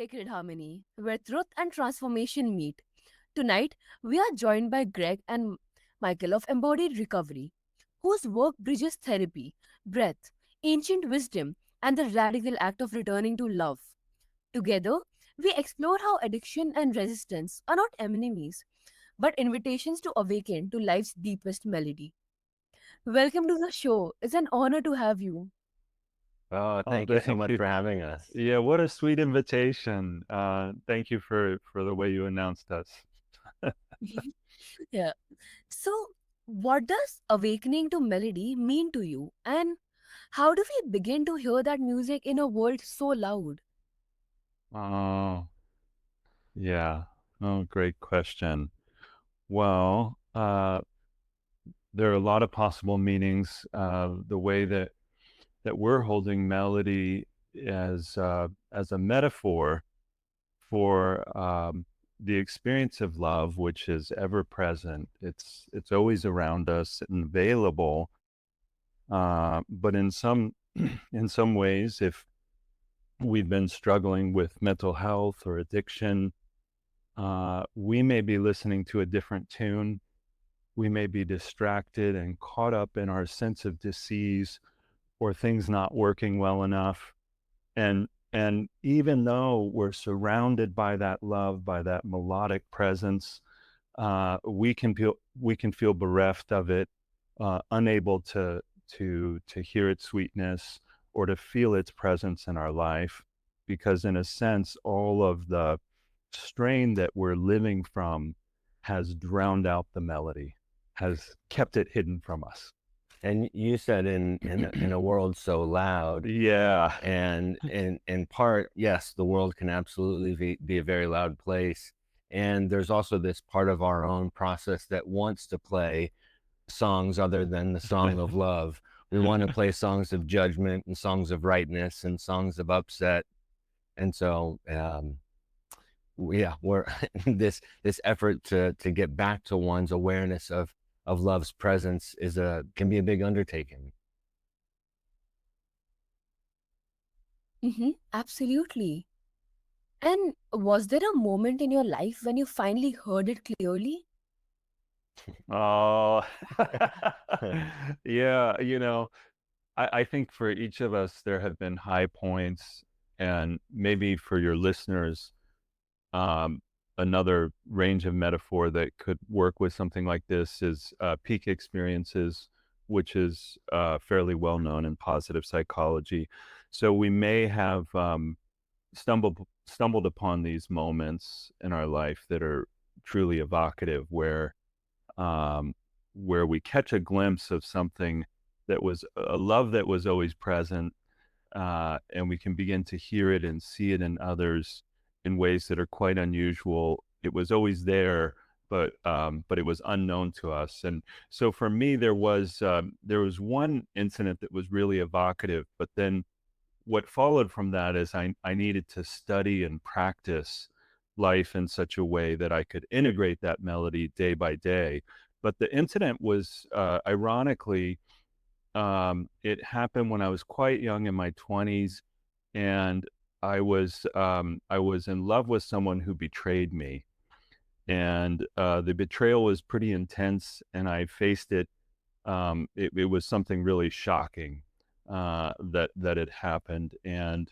Sacred Harmony, where truth and transformation meet. Tonight, we are joined by Greg and Michael of Embodied Recovery, whose work bridges therapy, breath, ancient wisdom, and the radical act of returning to love. Together, we explore how addiction and resistance are not enemies, but invitations to awaken to life's deepest melody. Welcome to the show. It's an honor to have you. Oh, Oh, thank you so thank much you. for having us. Yeah, what a sweet invitation. Thank you for the way you announced us. Yeah. So, what does awakening to melody mean to you? And how do we begin to hear that music in a world so loud? Oh, yeah. Oh, great question. Well, there are a lot of possible meanings. The way that we're holding melody as a metaphor for the experience of love, which is ever present. It's always around us and available. But in some in some ways, if we've been struggling with mental health or addiction, we may be listening to a different tune. We may be distracted and caught up in our sense of disease or things not working well enough. And even though we're surrounded by that love, by that melodic presence, we can feel bereft of it, unable to hear its sweetness or to feel its presence in our life, because in a sense, all of the strain that we're living from has drowned out the melody, has kept it hidden from us. And you said in a world so loud, Yeah. and in part, yes, the world can absolutely be a very loud place. And there's also this part of our own process that wants to play songs other than the song of love. We want to play songs of judgment and songs of rightness and songs of upset. And so, yeah, we're this effort to get back to one's awareness of love's presence can be a big undertaking. Absolutely. And was there a moment in your life when you finally heard it clearly? Oh, yeah. I think for each of us, there have been high points, and maybe for your listeners, um, another range of metaphor that could work with something like this is peak experiences, which is fairly well known in positive psychology. So we may have stumbled upon these moments in our life that are truly evocative, um, where we catch a glimpse of something that was a love that was always present, and we can begin to hear it and see it in others in ways that are quite unusual. It was always there, but it was unknown to us. And so for me, there was one incident that was really evocative, but then what followed from that is I needed to study and practice life in such a way that I could integrate that melody day by day. But the incident was, ironically, it happened when I was quite young in my 20s, and I was in love with someone who betrayed me, and the betrayal was pretty intense, and I faced it. It was something really shocking that had happened, and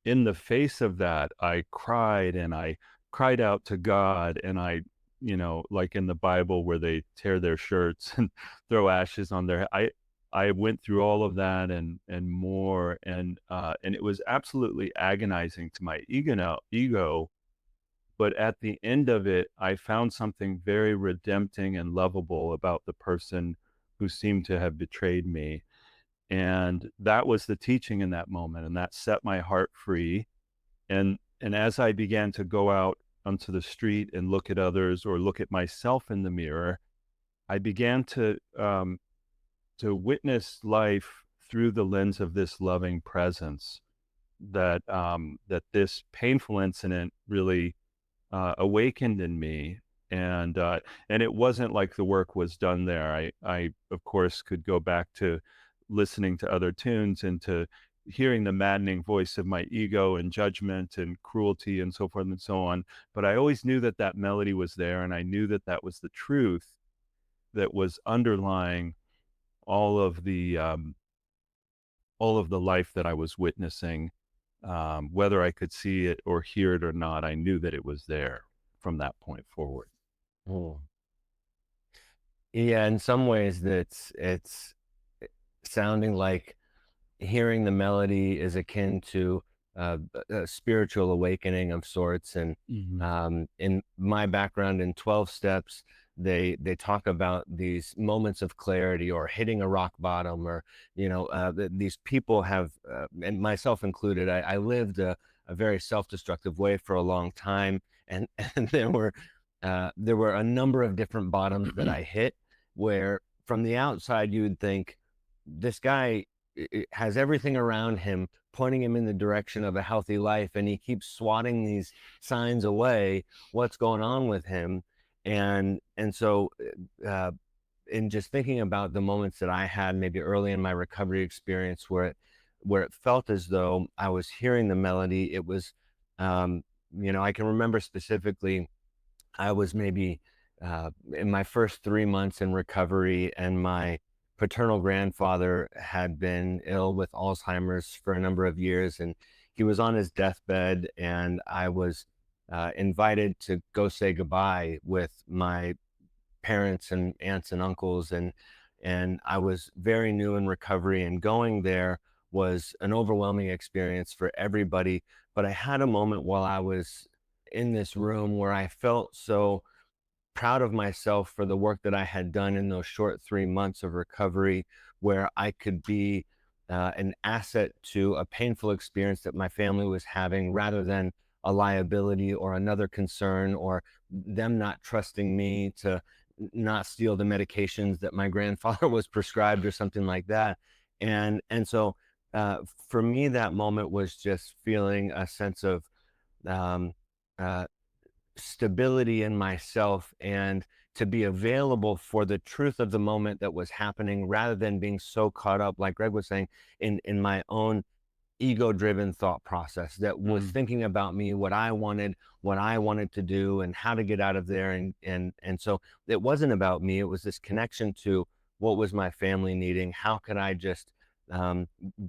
in the face of that, I cried and I cried out to God, and like in the Bible where they tear their shirts and throw ashes on their. I went through all of that and more, and it was absolutely agonizing to my ego. But at the end of it, I found something very redempting and lovable about the person who seemed to have betrayed me, and that was the teaching in that moment, and that set my heart free. And as I began to go out onto the street and look at others or look at myself in the mirror, I began to witness life through the lens of this loving presence, that this painful incident really awakened in me. And it wasn't like the work was done there. I of course could go back to listening to other tunes and to hearing the maddening voice of my ego and judgment and cruelty and so forth and so on. But I always knew that that melody was there, and I knew that that was the truth that was underlying all of the life that I was witnessing. Whether I could see it or hear it or not, I knew that it was there from that point forward. Oh. Yeah, in some ways it's sounding like hearing the melody is akin to a spiritual awakening of sorts. And in my background in 12 steps, they talk about these moments of clarity or hitting a rock bottom, or these people have, and myself included. I lived a very self-destructive way for a long time, and and there were a number of different bottoms that I hit, where from the outside you would think this guy has everything around him pointing him in the direction of a healthy life, and he keeps swatting these signs away. What's going on with him? And so in just thinking about the moments that I had maybe early in my recovery experience, where it felt as though I was hearing the melody, it was I can remember specifically, I was maybe in my first 3 months in recovery, and my paternal grandfather had been ill with Alzheimer's for a number of years, and he was on his deathbed, and I was invited to go say goodbye with my parents and aunts and uncles, and I was very new in recovery, and going there was an overwhelming experience for everybody. But I had a moment while I was in this room where I felt so proud of myself for the work that I had done in those short 3 months of recovery, where I could be an asset to a painful experience that my family was having, rather than a liability or another concern, or them not trusting me to not steal the medications that my grandfather was prescribed or something like that. And so for me, that moment was just feeling a sense of um, uh, stability in myself, and to be available for the truth of the moment that was happening, rather than being so caught up, like Greg was saying, in my own ego driven thought process that was thinking about me, what I wanted to do, and how to get out of there. And so it wasn't about me. It was this connection to what was my family needing. How could I just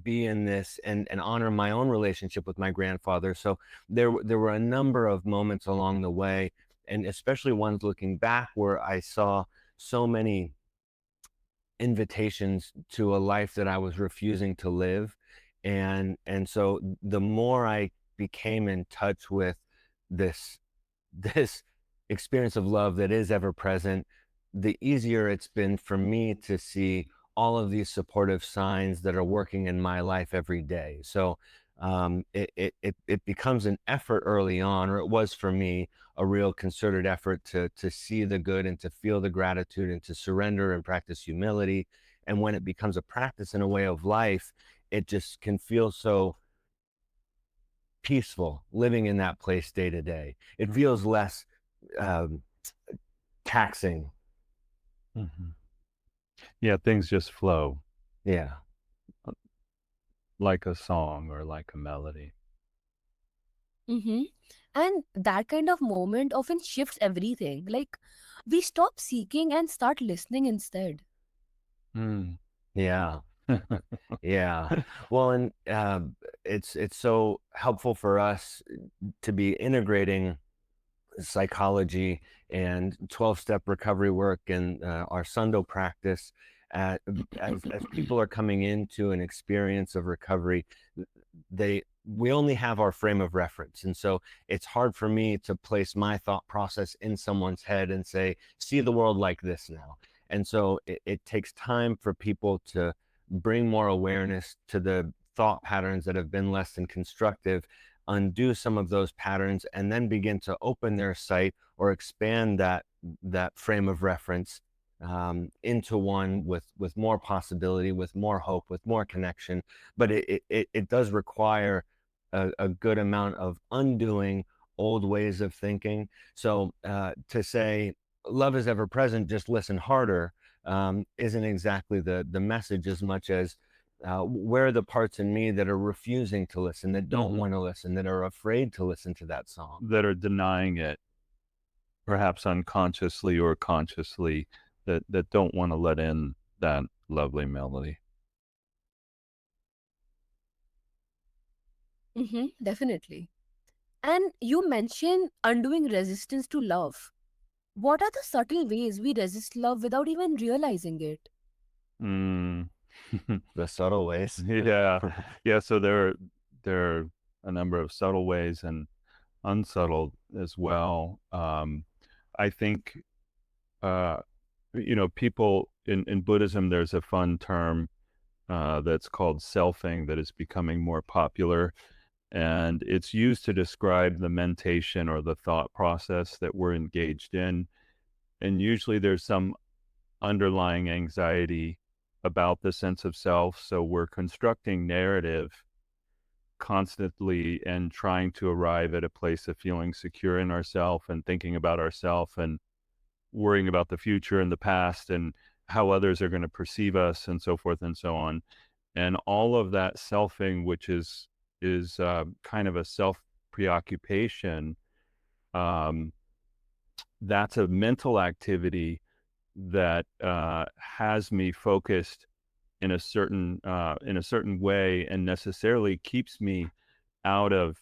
be in this, and honor my own relationship with my grandfather? So there were a number of moments along the way, and especially ones looking back, where I saw so many invitations to a life that I was refusing to live. And so the more I became in touch with this this experience of love that is ever present, the easier it's been for me to see all of these supportive signs that are working in my life every day. So it becomes an effort early on, or it was for me, a real concerted effort to see the good, and to feel the gratitude, and to surrender and practice humility. And when it becomes a practice and a way of life, it just can feel so peaceful living in that place day to day. It feels less um, taxing. Yeah, things just flow Yeah. like a song or like a melody. Mm-hmm. And that kind of moment often shifts everything. Like, we stop seeking and start listening instead. Yeah. Yeah. Well, and it's so helpful for us to be integrating psychology and 12-step recovery work, and our Sundo practice, as people are coming into an experience of recovery. We only have our frame of reference, and so it's hard for me to place my thought process in someone's head and say, see the world like this now. And so it takes time for people to bring more awareness to the thought patterns that have been less than constructive, undo some of those patterns, and then begin to open their sight, or expand that frame of reference into one with more possibility, with more hope, with more connection. But it does require a good amount of undoing old ways of thinking. So to say love is ever present, just listen harder, isn't exactly the message, as much as where are the parts in me that are refusing to listen, that don't Mhm. want to listen, that are afraid to listen to that song? That are denying it, perhaps unconsciously or consciously, that don't want to let in that lovely melody. Definitely. And you mentioned undoing resistance to love. What are the subtle ways we resist love without even realizing it? Mm. The subtle ways. Yeah. Yeah, so there are a number of subtle ways and unsubtle as well. I think people in Buddhism, there's a fun term that's called selfing that is becoming more popular, and it's used to describe the mentation or the thought process that we're engaged in. And usually there's some underlying anxiety about the sense of self, so we're constructing narrative constantly and trying to arrive at a place of feeling secure in ourself and thinking about ourself and worrying about the future and the past and how others are going to perceive us and so forth and so on. And all of that selfing, which is kind of a self preoccupation, um, that's a mental activity that has me focused in a certain way and necessarily keeps me out of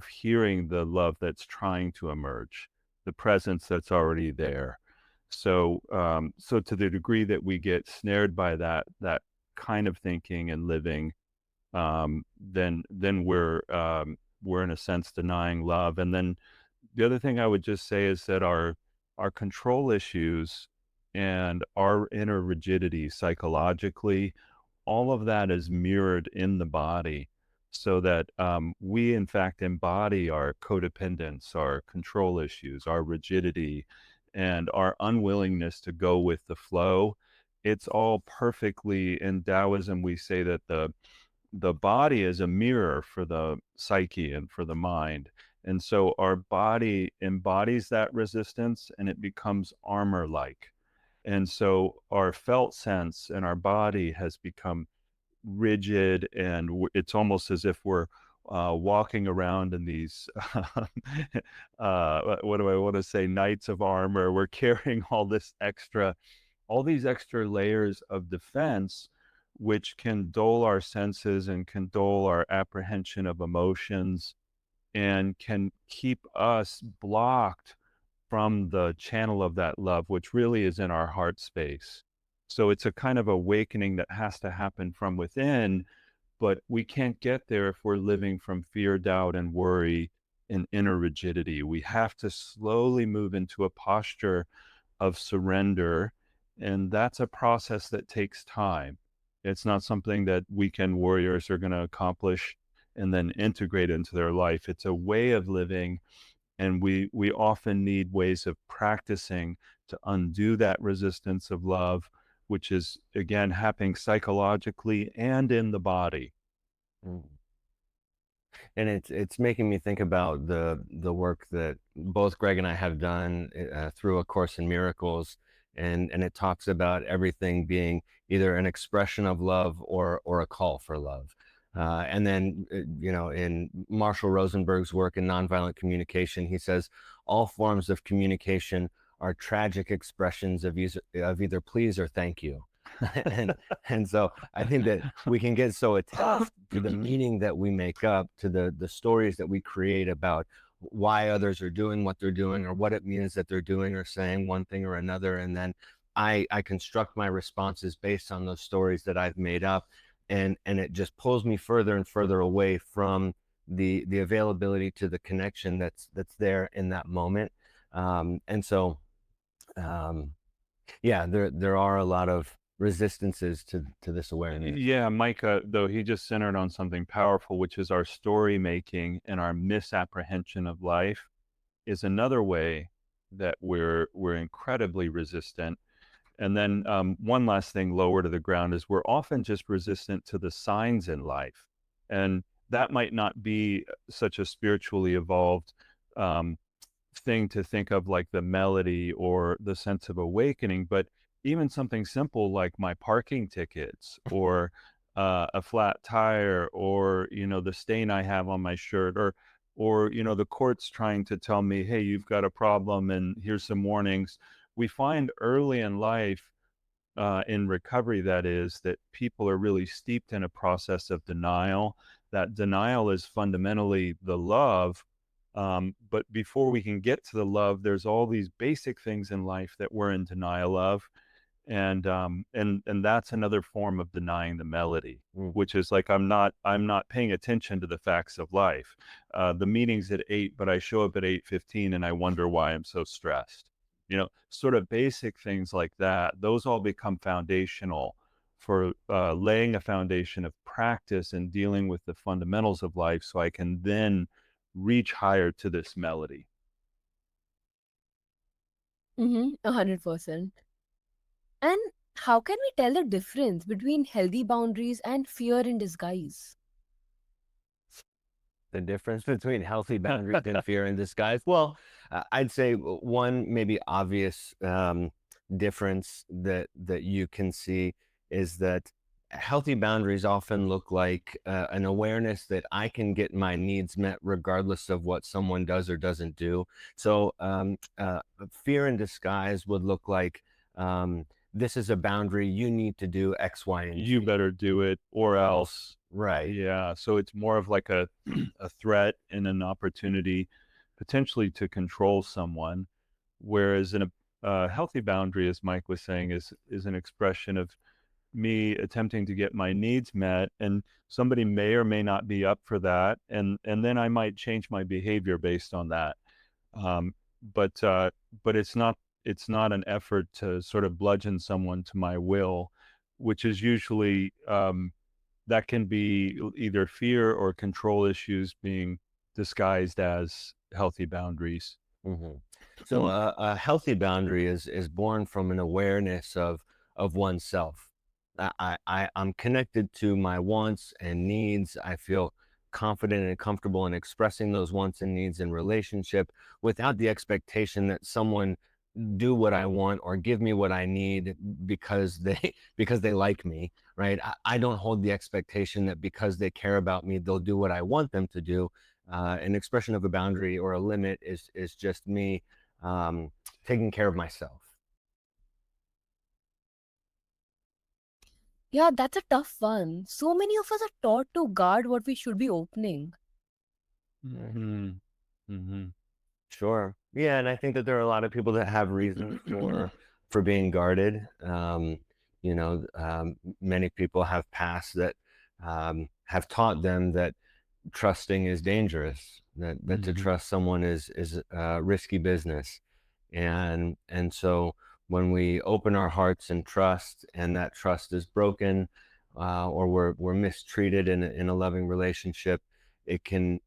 hearing the love that's trying to emerge, the presence that's already there. So to the degree that we get snared by that kind of thinking and living, then we're in a sense denying love. And then the other thing I would just say is that our control issues and our inner rigidity psychologically, all of that is mirrored in the body, so that we in fact embody our codependence, our control issues, our rigidity, and our unwillingness to go with the flow. It's all perfectly, in Taoism we say that the body is a mirror for the psyche and for the mind. And so our body embodies that resistance and it becomes armor like. And so our felt sense and our body has become rigid, and it's almost as if we're walking around in these, what do I want to say, knights of armor. We're carrying all these extra layers of defense, which can dull our senses and can dull our apprehension of emotions and can keep us blocked from the channel of that love, which really is in our heart space. So it's a kind of awakening that has to happen from within, but we can't get there if we're living from fear, doubt, and worry and inner rigidity. We have to slowly move into a posture of surrender. And that's a process that takes time. It's not something that weekend warriors are going to accomplish and then integrate into their life. It's a way of living, and we often need ways of practicing to undo that resistance of love, which is again happening psychologically and in the body. Mm. And it's making me think about the work that both Greg and I have done through A Course in Miracles, and it talks about everything being either an expression of love or a call for love. And then, in Marshall Rosenberg's work in nonviolent communication, he says all forms of communication are tragic expressions of either please or thank you. and and so I think that we can get so attached to the meaning that we make up, to the stories that we create about why others are doing what they're doing, or what it means that they're doing or saying one thing or another, and then I construct my responses based on those stories that I've made up, and it just pulls me further and further away from the availability to the connection that's there in that moment. And so um, yeah, there are a lot of resistances to this awareness. Yeah, Micah, though, he just centered on something powerful, which is our story making and our misapprehension of life is another way that we're incredibly resistant. And then one last thing lower to the ground is we're often just resistant to the signs in life. And that might not be such a spiritually evolved um, thing to think of, like the melody or the sense of awakening, but even something simple like my parking tickets or a flat tire, or the stain I have on my shirt, or the court's trying to tell me, hey, you've got a problem and here's some warnings. We find early in life, in recovery, that is, that people are really steeped in a process of denial. That denial is fundamentally the love. But before we can get to the love, there's all these basic things in life that we're in denial of. And that's another form of denying the melody, Mm. which is like, I'm not paying attention to the facts of life. The meeting's at 8, but I show up at 8:15 and I wonder why I'm so stressed. Sort of basic things like that, those all become foundational for laying a foundation of practice and dealing with the fundamentals of life, so I can then reach higher to this melody. 100%. And how can we tell the difference between healthy boundaries and fear in disguise? The difference between healthy boundaries and fear in disguise. Well, I'd say one maybe obvious difference that you can see is that healthy boundaries often look like an awareness that I can get my needs met regardless of what someone does or doesn't do. So fear in disguise would look like, this is a boundary, you need to do X, Y, and You Z. better do it or else. Right. Yeah, so it's more of like a a threat and an opportunity potentially to control someone, whereas in a healthy boundary, as Mike was saying, is an expression of me attempting to get my needs met, and somebody may or may not be up for that, and then I might change my behavior based on that. Um, but but it's not an effort to sort of bludgeon someone to my will, which is usually that can be either fear or control issues being disguised as healthy boundaries. hmm So a healthy boundary is born from an awareness of oneself. I'm connected to my wants and needs. I feel confident and comfortable in expressing those wants and needs in relationship without the expectation that someone do what I want or give me what I need because they because they like me, right? I don't hold the expectation that because they care about me, they'll do what I want them to do. An expression of a boundary or a limit is just me um, taking care of myself. Yeah, that's a tough one. So many of us are taught to guard what we should be opening. Mm-hmm. Mm-hmm. Sure. Yeah, and I think that there are a lot of people that have reasons for being guarded. Many people have past that have taught them that trusting is dangerous, that to Mm-hmm. trust someone is risky business. And so when we open our hearts and trust, and that trust is broken, or we're mistreated in a loving relationship, it can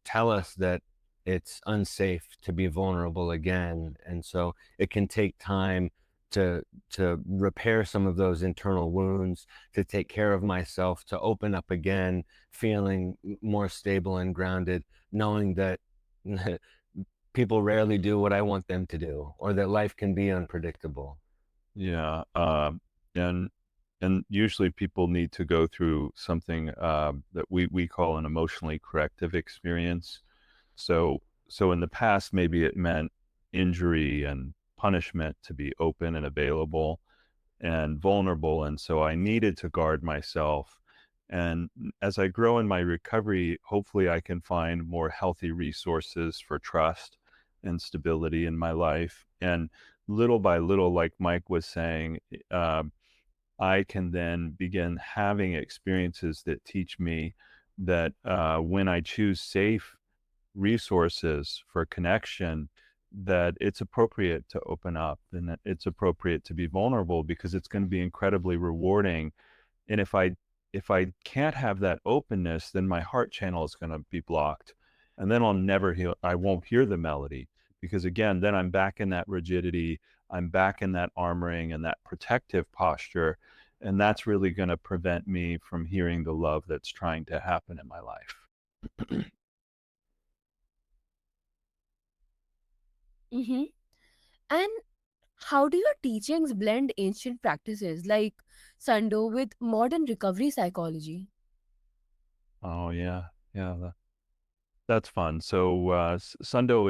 tell us that it's unsafe to be vulnerable again. And so it can take time to to repair some of those internal wounds, to take care of myself, to open up again, feeling more stable and grounded, knowing that people rarely do what I want them to do, or that life can be unpredictable. Yeah, and usually people need to go through something that we call an emotionally corrective experience. So in the past, maybe it meant injury and punishment to be open and available and vulnerable, and so I needed to guard myself. And as I grow in my recovery, hopefully I can find more healthy resources for trust and stability in my life. And little by little, like Mike was saying, uh, I can then begin having experiences that teach me that when I choose safe resources for connection, that it's appropriate to open up and that it's appropriate to be vulnerable, because it's going to be incredibly rewarding. And if I can't have that openness, then my heart channel is going to be blocked, and then I won't hear the melody, because again, then I'm back in that rigidity, I'm back in that armoring and that protective posture, and that's really going to prevent me from hearing the love that's trying to happen in my life. And how do your teachings blend ancient practices like Sundo with modern recovery psychology. Oh yeah, yeah, that's fun. So Sundo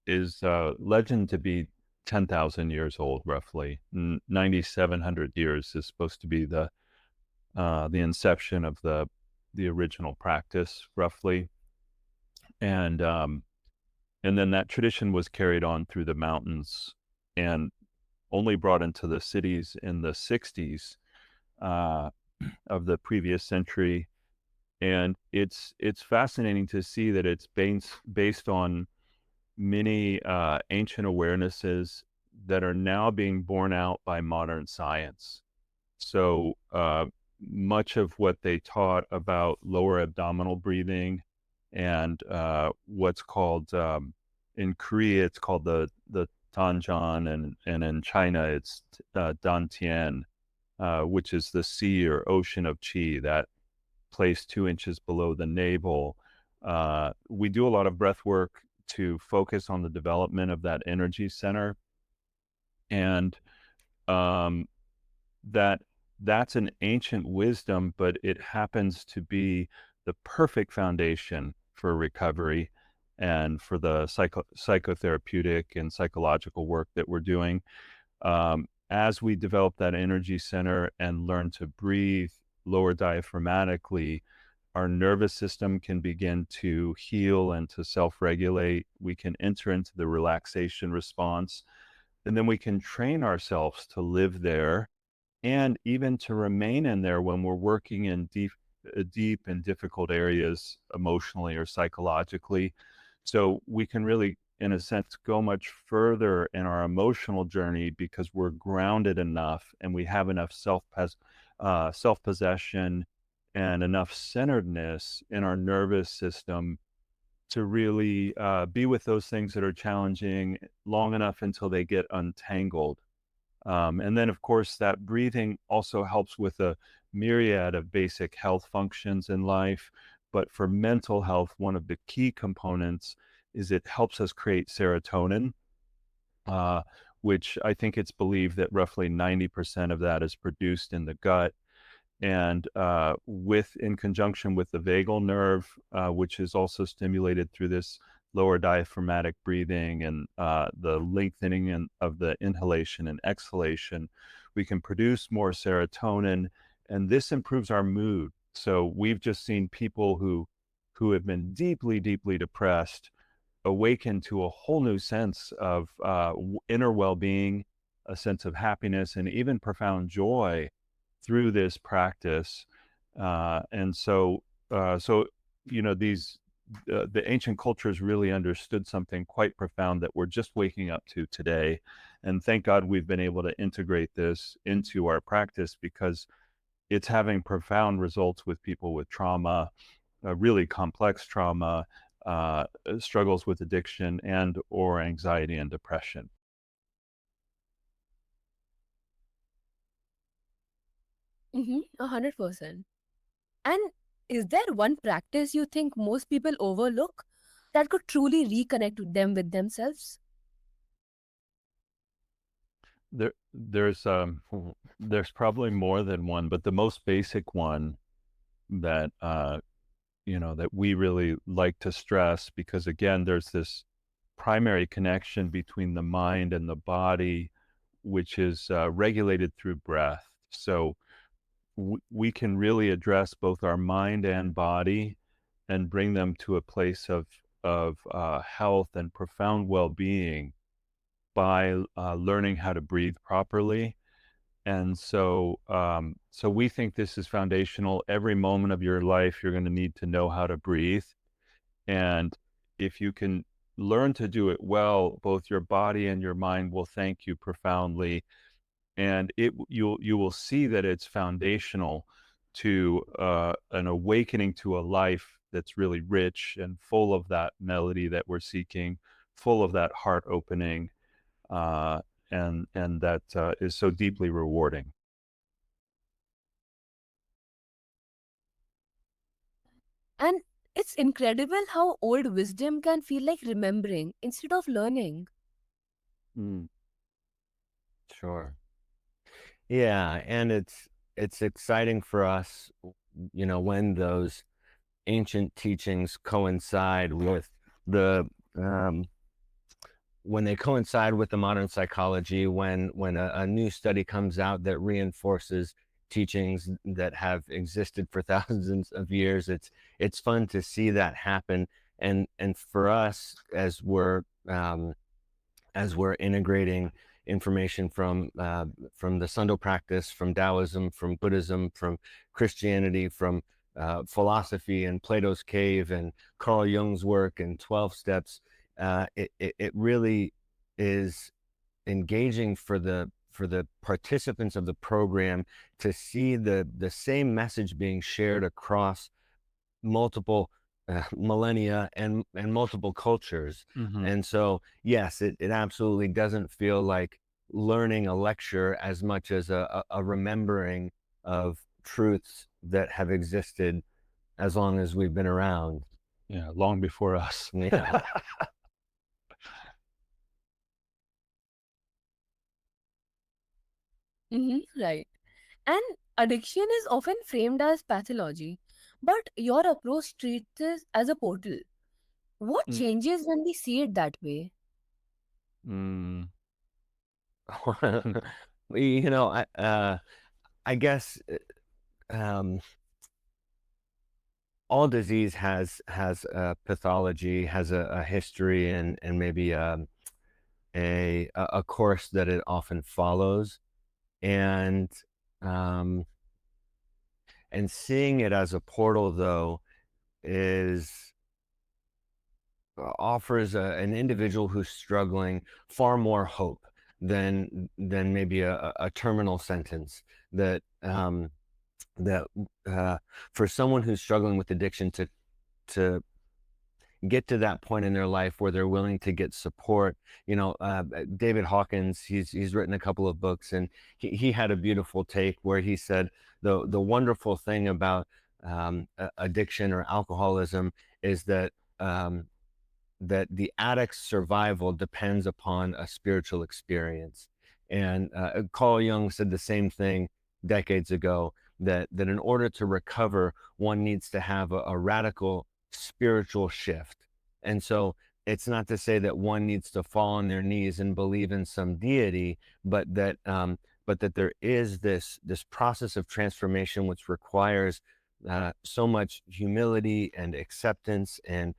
is legend to be 10,000 years old, roughly. 9,700 years is supposed to be the inception of the original practice, roughly, and and then that tradition was carried on through the mountains and only brought into the cities in the 60s uh, of the previous century. And it's fascinating to see that it's based on many ancient awarenesses that are now being borne out by modern science. So much of what they taught about lower abdominal breathing and what's called in Korea, it's called the Tanjan, and in China, it's Dantian, which is the sea or ocean of qi, that place 2 inches below the navel. We do a lot of breath work to focus on the development of that energy center, and um, that that's an ancient wisdom, but it happens to be the perfect foundation for recovery and for the psychotherapeutic and psychological work that we're doing. As we develop that energy center and learn to breathe lower diaphragmatically, our nervous system can begin to heal and to self regulate. We can enter into the relaxation response, and then we can train ourselves to live there and even to remain in there when we're working in deep and difficult areas emotionally or psychologically. So we can really, in a sense, go much further in our emotional journey because we're grounded enough and we have enough self possession and enough centeredness in our nervous system to really be with those things that are challenging long enough until they get untangled. And then, of course, that breathing also helps with a myriad of basic health functions in life. But for mental health, one of the key components is it helps us create serotonin, uh, which I think it's believed that roughly 90% of that is produced in the gut. And with in conjunction with the vagal nerve, which is also stimulated through this lower diaphragmatic breathing and the lengthening of the inhalation and exhalation, we can produce more serotonin, and this improves our mood. So we've just seen people who have been deeply depressed awaken to a whole new sense of inner well-being, a sense of happiness, and even profound joy through this practice. And so, so these the ancient cultures really understood something quite profound that we're just waking up to today. And thank God we've been able to integrate this into our practice because it's having profound results with people with trauma, really complex trauma, struggles with addiction and or anxiety and depression. 100%. And is there one practice you think most people overlook that could truly reconnect with them with themselves? There's probably more than one, but the most basic one that that we really like to stress, because again, there's this primary connection between the mind and the body, which is regulated through breath. So we can really address both our mind and body and bring them to a place of health and profound well-being by learning how to breathe properly. And so we think this is foundational. Every moment of your life, you're going to need to know how to breathe. And if you can learn to do it well, both your body and your mind will thank you profoundly. And you will see that it's foundational to an awakening to a life that's really rich and full of that melody that we're seeking, full of that heart opening, uh, and that is so deeply rewarding. And it's incredible how old wisdom can feel like remembering instead of learning. Mm, sure. Yeah, and it's exciting for us, when those ancient teachings coincide with the um, when they coincide with the modern psychology, when a new study comes out that reinforces teachings that have existed for thousands of years. It's fun to see that happen, and for us as we're integrating information from the Sundo practice, from Taoism, from Buddhism, from Christianity, from philosophy and Plato's cave and Carl Jung's work and 12 steps. It really is engaging for the participants of the program to see the same message being shared across multiple millennia and multiple cultures. Mm-hmm. And so, yes, it absolutely doesn't feel like learning a lecture as much as a remembering of truths that have existed as long as we've been around. Yeah, long before us. Yeah. Right. And addiction is often framed as pathology, but your approach treats it as a portal. What Mm. changes when we see it that way? Mm. I guess um, all disease has a pathology, has a history, and maybe a course that it often follows, and um, and seeing it as a portal though is offers an individual who's struggling far more hope than maybe a terminal sentence that for someone who's struggling with addiction to get to that point in their life where they're willing to get support. David Hawkins, he's written a couple of books, and he had a beautiful take where he said the wonderful thing about addiction or alcoholism is um, that the addict's survival depends upon a spiritual experience. And Carl Jung said the same thing decades ago, that in order to recover, one needs to have a radical spiritual shift. And so it's not to say that one needs to fall on their knees and believe in some deity, but that there is this process of transformation which requires so much humility and acceptance and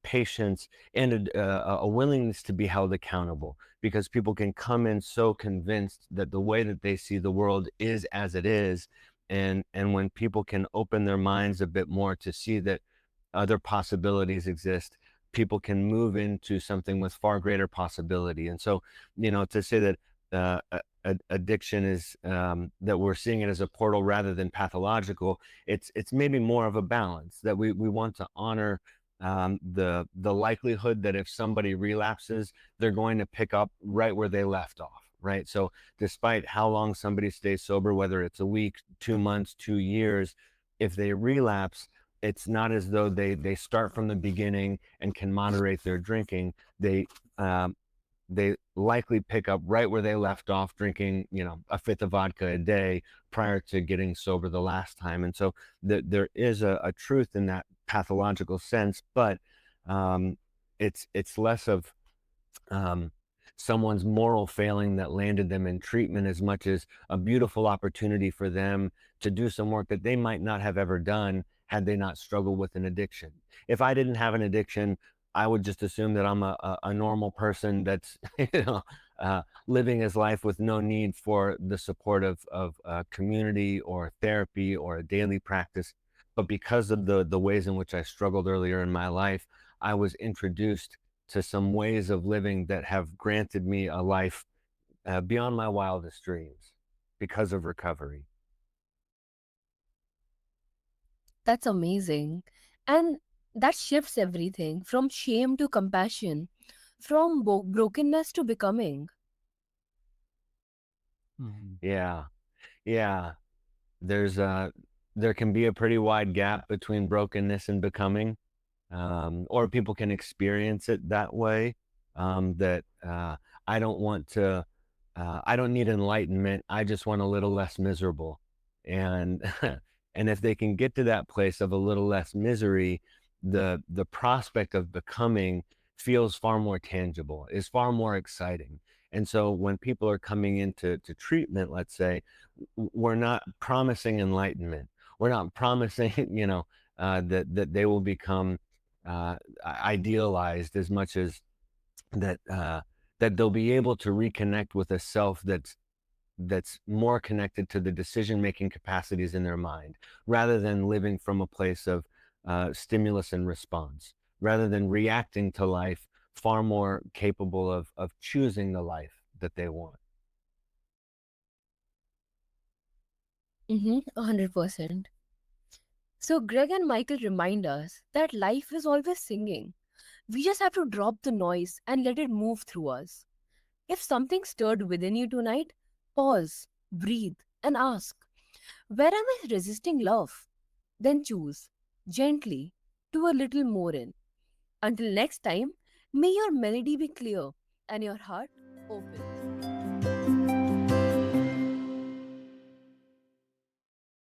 patience and a willingness to be held accountable, because people can come in so convinced that the way that they see the world is as it is. And when people can open their minds a bit more to see that other possibilities exist, people can move into something with far greater possibility. And so, to say that addiction is that we're seeing it as a portal rather than pathological, it's maybe more of a balance, that we want to honor the likelihood that if somebody relapses, they're going to pick up right where they left off, right? So despite how long somebody stays sober, whether it's a week, 2 months, 2 years, if they relapse, it's not as though they start from the beginning and can moderate their drinking. Um, they likely pick up right where they left off, drinking, a fifth of vodka a day prior to getting sober the last time. And so there is a truth in that pathological sense, but um, it's less of um, someone's moral failing that landed them in treatment as much as a beautiful opportunity for them to do some work that they might not have ever done had they not struggled with an addiction. If I didn't have an addiction, I would just assume that I'm a normal person that's living his life with no need for the support of community or therapy or a daily practice. But because of the ways in which I struggled earlier in my life, I was introduced to some ways of living that have granted me a life beyond my wildest dreams because of recovery. That's amazing. And that shifts everything from shame to compassion, from brokenness to becoming. Mhm. Yeah, yeah. There's there can be a pretty wide gap between brokenness and becoming, or people can experience it that way. That I don't want to I don't need enlightenment. I just want a little less miserable. And and if they can get to that place of a little less misery, the prospect of becoming feels far more tangible, is far more exciting. And so when people are coming into treatment, let's say, we're not promising enlightenment. We're not promising, that they will become idealized as much as that that they'll be able to reconnect with a self that's more connected to the decision making capacities in their mind, rather than living from a place of stimulus and response, rather than reacting to life, far more capable of choosing the life that they want. 100%. So, Greg and Michael remind us that life is always singing. We just have to drop the noise and let it move through us. If something stirred within you tonight, pause, breathe, and ask, where am I resisting love? Then choose, gently, to a little more in. Until next time, may your melody be clear and your heart open.